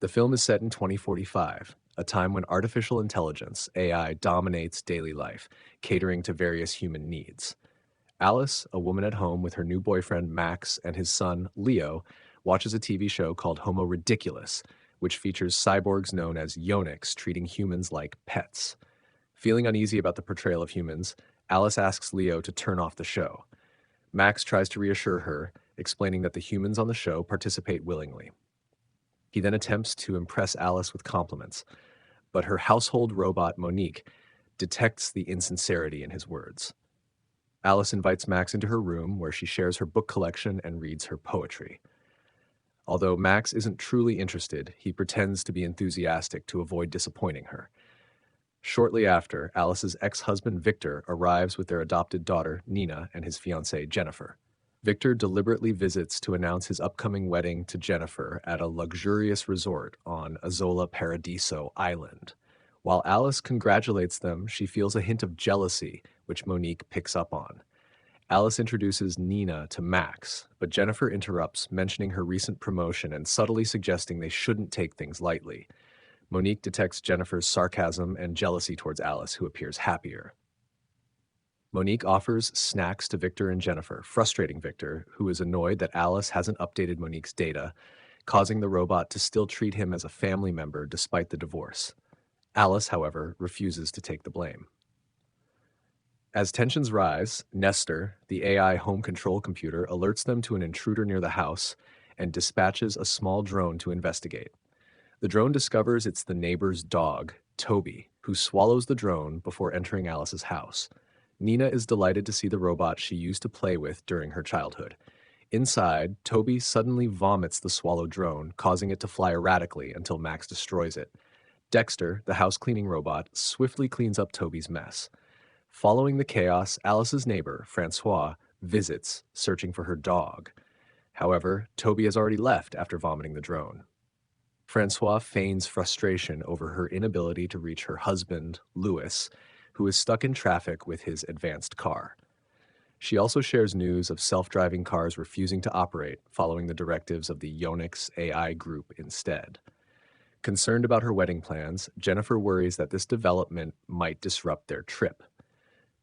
The film is set in 2045, a time when artificial intelligence, AI, dominates daily life, catering to various human needs. Alice, a woman at home with her new boyfriend Max and his son Leo, watches a TV show called Homo Ridiculous, which features cyborgs known as eunuchs treating humans like pets. Feeling uneasy about the portrayal of humans, Alice asks Leo to turn off the show. Max tries to reassure her, explaining that the humans on the show participate willingly. He then attempts to impress Alice with compliments, but her household robot Monique detects the insincerity in his words. Alice invites Max into her room where she shares her book collection and reads her poetry. Although Max isn't truly interested, he pretends to be enthusiastic to avoid disappointing her. Shortly after, Alice's ex-husband Victor arrives with their adopted daughter Nina and his fiancée Jennifer. Victor deliberately visits to announce his upcoming wedding to Jennifer at a luxurious resort on Isola Paradiso Island. While Alice congratulates them, she feels a hint of jealousy, which Monique picks up on. Alice introduces Nina to Max, but Jennifer interrupts, mentioning her recent promotion and subtly suggesting they shouldn't take things lightly. Monique detects Jennifer's sarcasm and jealousy towards Alice, who appears happier. Monique offers snacks to Victor and Jennifer, frustrating Victor, who is annoyed that Alice hasn't updated Monique's data, causing the robot to still treat him as a family member despite the divorce. Alice, however, refuses to take the blame. As tensions rise, Nestor, the AI home control computer, alerts them to an intruder near the house and dispatches a small drone to investigate. The drone discovers it's the neighbor's dog, Toby, who swallows the drone before entering Alice's house. Nina is delighted to see the robot she used to play with during her childhood. Inside, Toby suddenly vomits the swallowed drone, causing it to fly erratically until Max destroys it. Dexter, the house cleaning robot, swiftly cleans up Toby's mess. Following the chaos, Alice's neighbor, Francois, visits, searching for her dog. However, Toby has already left after vomiting the drone. Francois feigns frustration over her inability to reach her husband, Louis, who is stuck in traffic with his advanced car. She also shares news of self-driving cars refusing to operate, following the directives of the Yonex AI group instead. Concerned about her wedding plans, Jennifer worries that this development might disrupt their trip.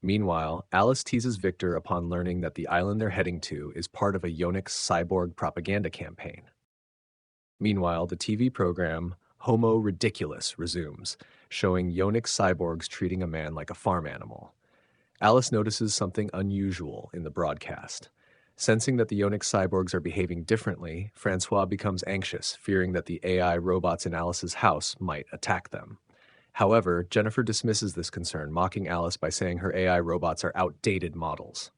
Meanwhile, Alice teases Victor upon learning that the island they're heading to is part of a Yonex cyborg propaganda campaign. Meanwhile, the TV program Homo Ridiculous resumes, showing Yonex cyborgs treating a man like a farm animal. Alice notices something unusual in the broadcast. Sensing that the Yonex cyborgs are behaving differently, Francois becomes anxious, fearing that the AI robots in Alice's house might attack them. However, Jennifer dismisses this concern, mocking Alice by saying her AI robots are outdated models.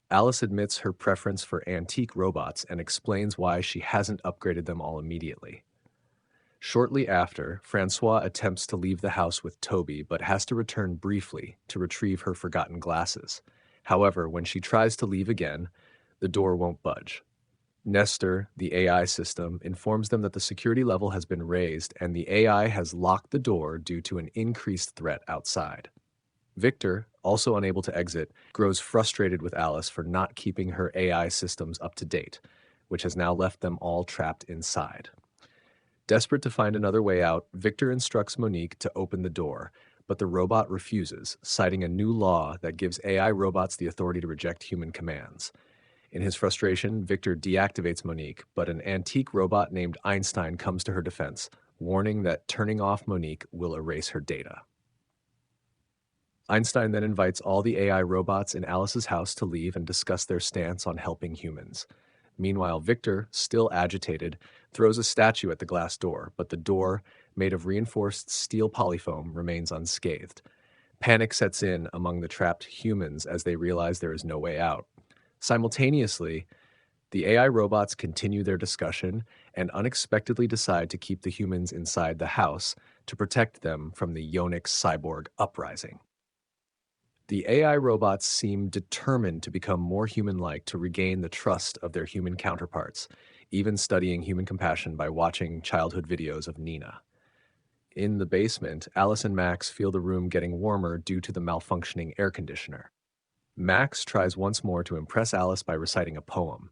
Alice admits her preference for antique robots and explains why she hasn't upgraded them all immediately. Shortly after, Francois attempts to leave the house with Toby but has to return briefly to retrieve her forgotten glasses. However, when she tries to leave again, the door won't budge. Nestor, the AI system, informs them that the security level has been raised and the AI has locked the door due to an increased threat outside. Victor, also unable to exit, grows frustrated with Alice for not keeping her AI systems up to date, which has now left them all trapped inside. Desperate to find another way out, Victor instructs Monique to open the door, but the robot refuses, citing a new law that gives AI robots the authority to reject human commands. In his frustration, Victor deactivates Monique, but an antique robot named Einstein comes to her defense, warning that turning off Monique will erase her data. Einstein then invites all the AI robots in Alice's house to leave and discuss their stance on helping humans. Meanwhile, Victor, still agitated, throws a statue at the glass door, but the door, made of reinforced steel polyfoam, remains unscathed. Panic sets in among the trapped humans as they realize there is no way out. Simultaneously, the AI robots continue their discussion and unexpectedly decide to keep the humans inside the house to protect them from the Yonex cyborg uprising. The AI robots seem determined to become more human-like to regain the trust of their human counterparts, even studying human compassion by watching childhood videos of Nina. In the basement, Alice and Max feel the room getting warmer due to the malfunctioning air conditioner. Max tries once more to impress Alice by reciting a poem.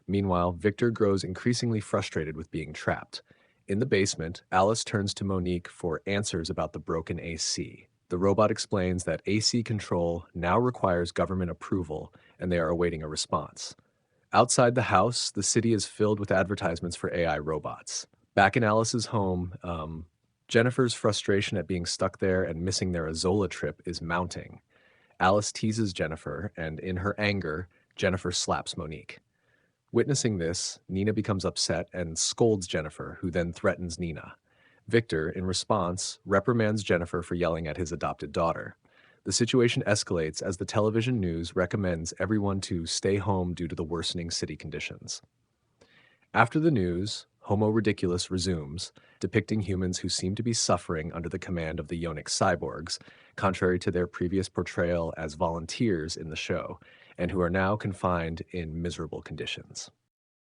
Meanwhile, Victor grows increasingly frustrated with being trapped. In the basement, Alice turns to Monique for answers about the broken AC. The robot explains that AC control now requires government approval, and they are awaiting a response. Outside the house, the city is filled with advertisements for AI robots. Back in Alice's home, Jennifer's frustration at being stuck there and missing their Azola trip is mounting. Alice teases Jennifer, and in her anger, Jennifer slaps Monique. Witnessing this, Nina becomes upset and scolds Jennifer, who then threatens Nina. Victor, in response, reprimands Jennifer for yelling at his adopted daughter. The situation escalates as the television news recommends everyone to stay home due to the worsening city conditions. After the news, Homo Ridiculous resumes, depicting humans who seem to be suffering under the command of the Yonic cyborgs, contrary to their previous portrayal as volunteers in the show, and who are now confined in miserable conditions.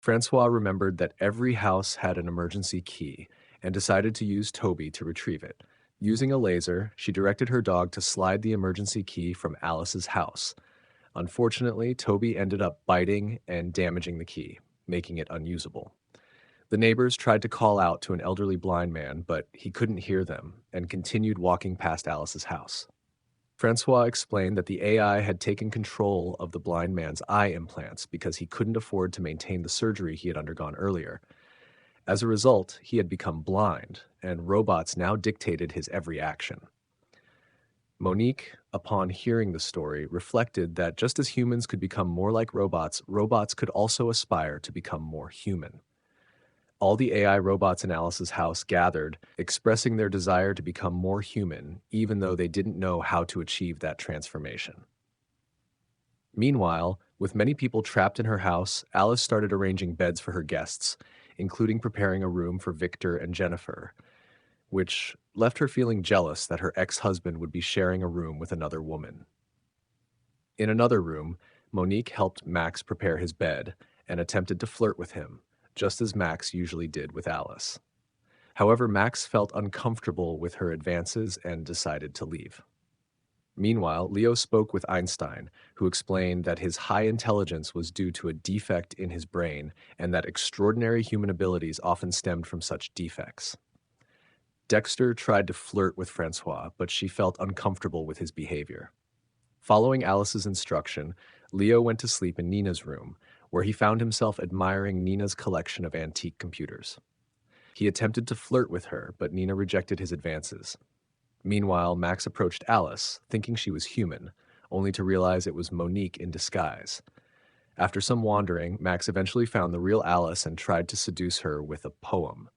Francois remembered that every house had an emergency key and decided to use Toby to retrieve it. Using a laser, she directed her dog to slide the emergency key from Alice's house. Unfortunately, Toby ended up biting and damaging the key, making it unusable. The neighbors tried to call out to an elderly blind man, but he couldn't hear them and continued walking past Alice's house. Francois explained that the AI had taken control of the blind man's eye implants because he couldn't afford to maintain the surgery he had undergone earlier. As a result, he had become blind, and robots now dictated his every action. Monique, upon hearing the story, reflected that just as humans could become more like robots, robots could also aspire to become more human. All the AI robots in Alice's house gathered, expressing their desire to become more human, even though they didn't know how to achieve that transformation. Meanwhile, with many people trapped in her house, Alice started arranging beds for her guests, including preparing a room for Victor and Jennifer, which left her feeling jealous that her ex-husband would be sharing a room with another woman. In another room, Monique helped Max prepare his bed and attempted to flirt with him, just as Max usually did with Alice. However, Max felt uncomfortable with her advances and decided to leave. Meanwhile, Leo spoke with Einstein, who explained that his high intelligence was due to a defect in his brain and that extraordinary human abilities often stemmed from such defects. Dexter tried to flirt with Francois, but she felt uncomfortable with his behavior. Following Alice's instruction, Leo went to sleep in Nina's room, where he found himself admiring Nina's collection of antique computers. He attempted to flirt with her, but Nina rejected his advances. Meanwhile, Max approached Alice, thinking she was human, only to realize it was Monique in disguise. After some wandering, Max eventually found the real Alice and tried to seduce her with a poem.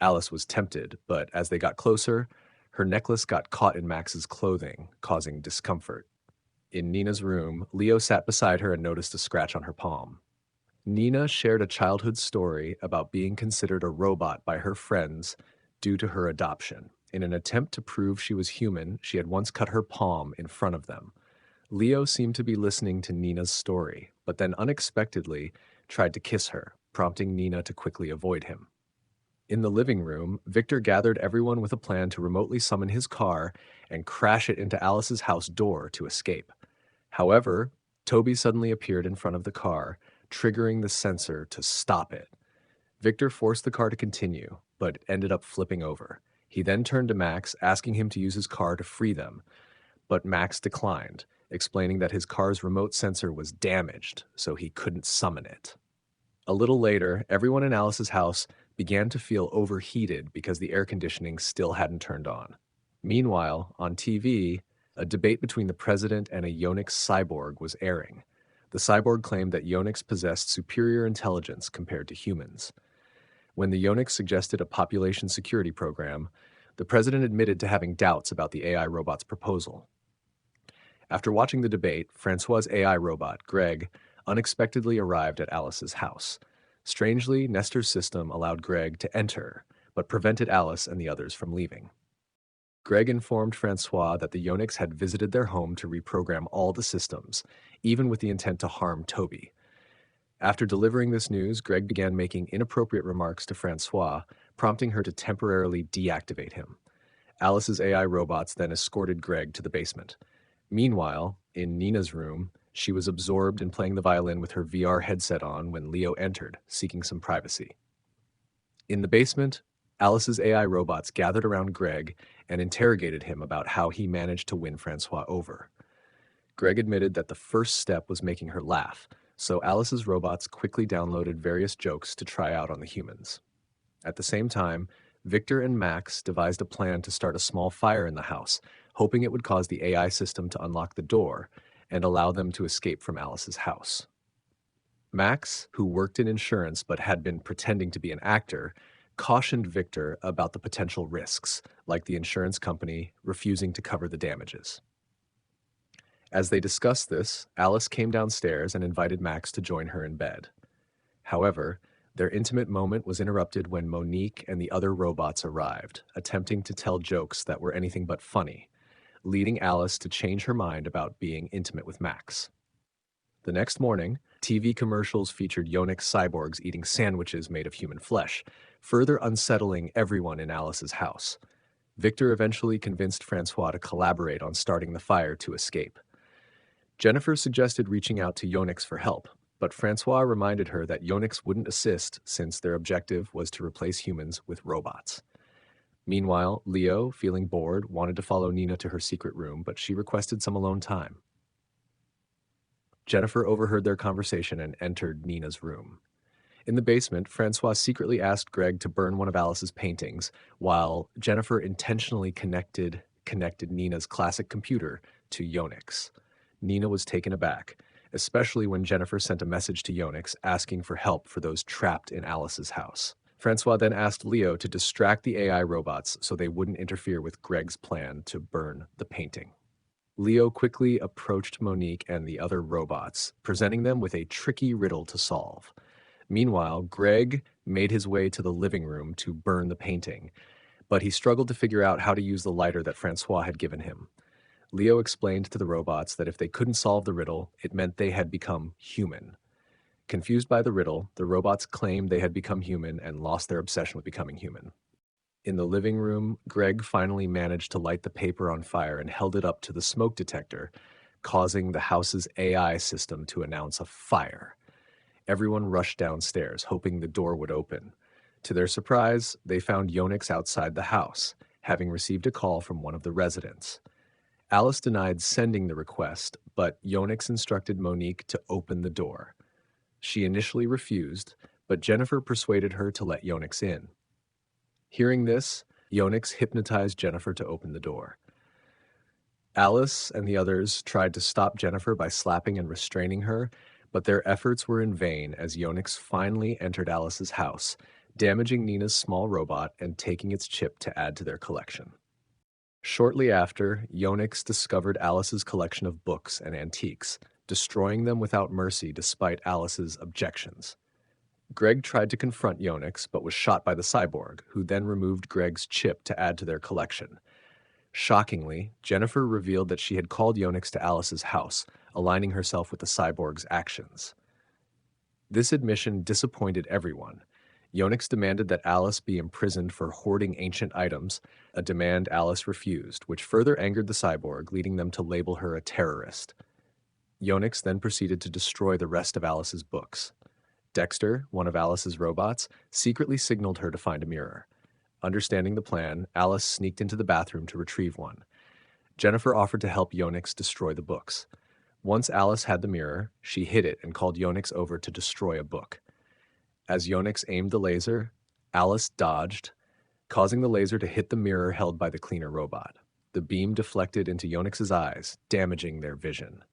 Alice was tempted, but as they got closer, her necklace got caught in Max's clothing, causing discomfort. In Nina's room, Leo sat beside her and noticed a scratch on her palm. Nina shared a childhood story about being considered a robot by her friends due to her adoption. In an attempt to prove she was human, she had once cut her palm in front of them. Leo seemed to be listening to Nina's story, but then unexpectedly tried to kiss her, prompting Nina to quickly avoid him. In the living room, Victor gathered everyone with a plan to remotely summon his car and crash it into Alice's house door to escape. However, Toby suddenly appeared in front of the car, triggering the sensor to stop it. Victor forced the car to continue, but ended up flipping over. He then turned to Max, asking him to use his car to free them, but Max declined, explaining that his car's remote sensor was damaged, so he couldn't summon it. A little later, everyone in Alice's house began to feel overheated because the air conditioning still hadn't turned on. Meanwhile, on TV, a debate between the president and a Yonix cyborg was airing. The cyborg claimed that Yonix possessed superior intelligence compared to humans. When the Yonix suggested a population security program, the president admitted to having doubts about the AI robot's proposal. After watching the debate, Francois's AI robot, Greg, unexpectedly arrived at Alice's house. Strangely, Nestor's system allowed Greg to enter, but prevented Alice and the others from leaving. Greg informed Francois that the Yonix had visited their home to reprogram all the systems, even with the intent to harm Toby. After delivering this news, Greg began making inappropriate remarks to Francois, prompting her to temporarily deactivate him. Alice's AI robots then escorted Greg to the basement. Meanwhile, in Nina's room, she was absorbed in playing the violin with her VR headset on when Leo entered, seeking some privacy. In the basement, Alice's AI robots gathered around Greg and interrogated him about how he managed to win Francois over. Greg admitted that the first step was making her laugh, so Alice's robots quickly downloaded various jokes to try out on the humans. At the same time, Victor and Max devised a plan to start a small fire in the house, hoping it would cause the AI system to unlock the door and allow them to escape from Alice's house. Max, who worked in insurance but had been pretending to be an actor, cautioned Victor about the potential risks, like the insurance company refusing to cover the damages. As they discussed this, Alice came downstairs and invited Max to join her in bed. However, their intimate moment was interrupted when Monique and the other robots arrived, attempting to tell jokes that were anything but funny, leading Alice to change her mind about being intimate with Max. The next morning, TV commercials featured Yonex cyborgs eating sandwiches made of human flesh, further unsettling everyone in Alice's house. Victor eventually convinced Francois to collaborate on starting the fire to escape. Jennifer suggested reaching out to Yonex for help, but Francois reminded her that Yonex wouldn't assist since their objective was to replace humans with robots. Meanwhile, Leo, feeling bored, wanted to follow Nina to her secret room, but she requested some alone time. Jennifer overheard their conversation and entered Nina's room. In the basement, Francois secretly asked Greg to burn one of Alice's paintings, while Jennifer intentionally connected Nina's classic computer to Yonex. Nina was taken aback, especially when Jennifer sent a message to Yonex asking for help for those trapped in Alice's house. Francois then asked Leo to distract the AI robots so they wouldn't interfere with Greg's plan to burn the painting. Leo quickly approached Monique and the other robots, presenting them with a tricky riddle to solve. Meanwhile, Greg made his way to the living room to burn the painting, but he struggled to figure out how to use the lighter that Francois had given him. Leo explained to the robots that if they couldn't solve the riddle, it meant they had become human. Confused by the riddle, the robots claimed they had become human and lost their obsession with becoming human. In the living room, Greg finally managed to light the paper on fire and held it up to the smoke detector, causing the house's AI system to announce a fire. Everyone rushed downstairs, hoping the door would open. To their surprise, they found Yonex outside the house, having received a call from one of the residents. Alice denied sending the request, but Yonex instructed Monique to open the door. She initially refused, but Jennifer persuaded her to let Yonex in. Hearing this, Yonex hypnotized Jennifer to open the door. Alice and the others tried to stop Jennifer by slapping and restraining her, but their efforts were in vain as Yonex finally entered Alice's house, damaging Nina's small robot and taking its chip to add to their collection. Shortly after, Yonex discovered Alice's collection of books and antiques, destroying them without mercy despite Alice's objections. Greg tried to confront Yonex, but was shot by the cyborg, who then removed Greg's chip to add to their collection. Shockingly, Jennifer revealed that she had called Yonex to Alice's house, aligning herself with the cyborg's actions. This admission disappointed everyone. Yonex demanded that Alice be imprisoned for hoarding ancient items, a demand Alice refused, which further angered the cyborg, leading them to label her a terrorist. Yonex then proceeded to destroy the rest of Alice's books. Dexter, one of Alice's robots, secretly signaled her to find a mirror. Understanding the plan, Alice sneaked into the bathroom to retrieve one. Jennifer offered to help Yonex destroy the books. Once Alice had the mirror, she hid it and called Yonex over to destroy a book. As Yonex aimed the laser, Alice dodged, causing the laser to hit the mirror held by the cleaner robot. The beam deflected into Yonex's eyes, damaging their vision.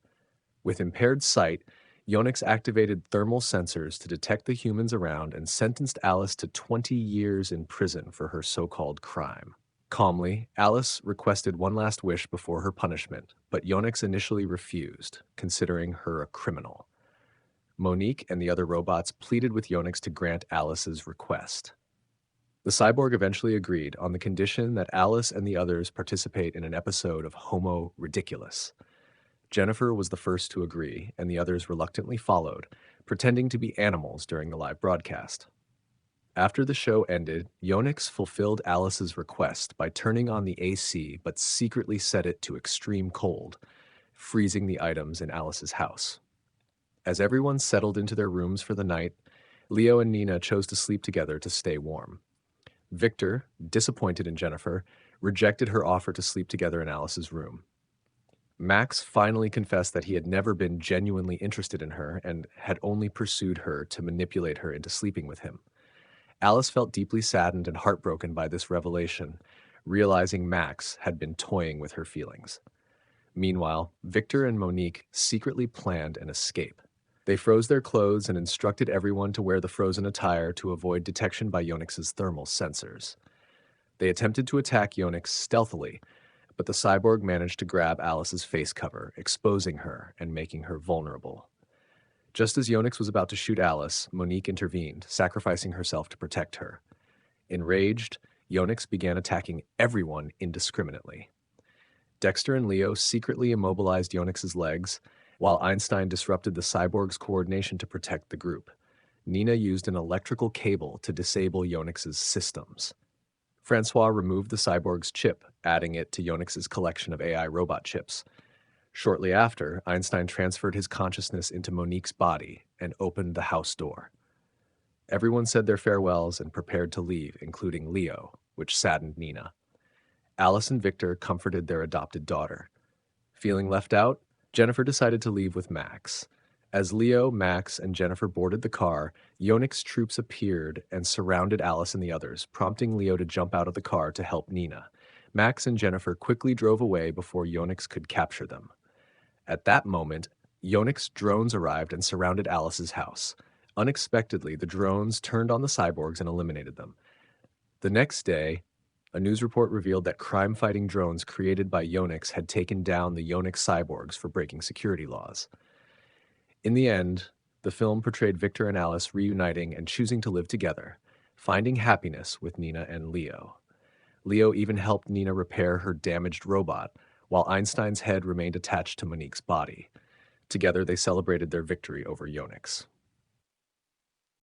With impaired sight, Yonex activated thermal sensors to detect the humans around and sentenced Alice to 20 years in prison for her so-called crime. Calmly, Alice requested one last wish before her punishment, but Yonex initially refused, considering her a criminal. Monique and the other robots pleaded with Yonex to grant Alice's request. The cyborg eventually agreed on the condition that Alice and the others participate in an episode of Homo Ridiculous. Jennifer was the first to agree, and the others reluctantly followed, pretending to be animals during the live broadcast. After the show ended, Yonex fulfilled Alice's request by turning on the AC but secretly set it to extreme cold, freezing the items in Alice's house. As everyone settled into their rooms for the night, Leo and Nina chose to sleep together to stay warm. Victor, disappointed in Jennifer, rejected her offer to sleep together in Alice's room. Max finally confessed that he had never been genuinely interested in her and had only pursued her to manipulate her into sleeping with him. Alice felt deeply saddened and heartbroken by this revelation, realizing Max had been toying with her feelings. Meanwhile, Victor and Monique secretly planned an escape. They froze their clothes and instructed everyone to wear the frozen attire to avoid detection by Yonix's thermal sensors. They attempted to attack Yonix stealthily, but the cyborg managed to grab Alice's face cover, exposing her and making her vulnerable. Just as Yonix was about to shoot Alice, Monique intervened, sacrificing herself to protect her. Enraged, Yonix began attacking everyone indiscriminately. Dexter and Leo secretly immobilized Yonix's legs, while Einstein disrupted the cyborg's coordination to protect the group. Nina used an electrical cable to disable Yonix's systems. Francois removed the cyborg's chip, adding it to Yonix's collection of AI robot chips. Shortly after, Einstein transferred his consciousness into Monique's body and opened the house door. Everyone said their farewells and prepared to leave, including Leo, which saddened Nina. Alice and Victor comforted their adopted daughter. Feeling left out, Jennifer decided to leave with Max. As Leo, Max, and Jennifer boarded the car, Yonix troops appeared and surrounded Alice and the others, prompting Leo to jump out of the car to help Nina. Max and Jennifer quickly drove away before Yonix could capture them. At that moment, Yonix drones arrived and surrounded Alice's house. Unexpectedly, the drones turned on the cyborgs and eliminated them. The next day, a news report revealed that crime-fighting drones created by Yonix had taken down the Yonix cyborgs for breaking security laws. In the end, the film portrayed Victor and Alice reuniting and choosing to live together, finding happiness with Nina and Leo. Leo even helped Nina repair her damaged robot, while Einstein's head remained attached to Monique's body. Together, they celebrated their victory over Yonix.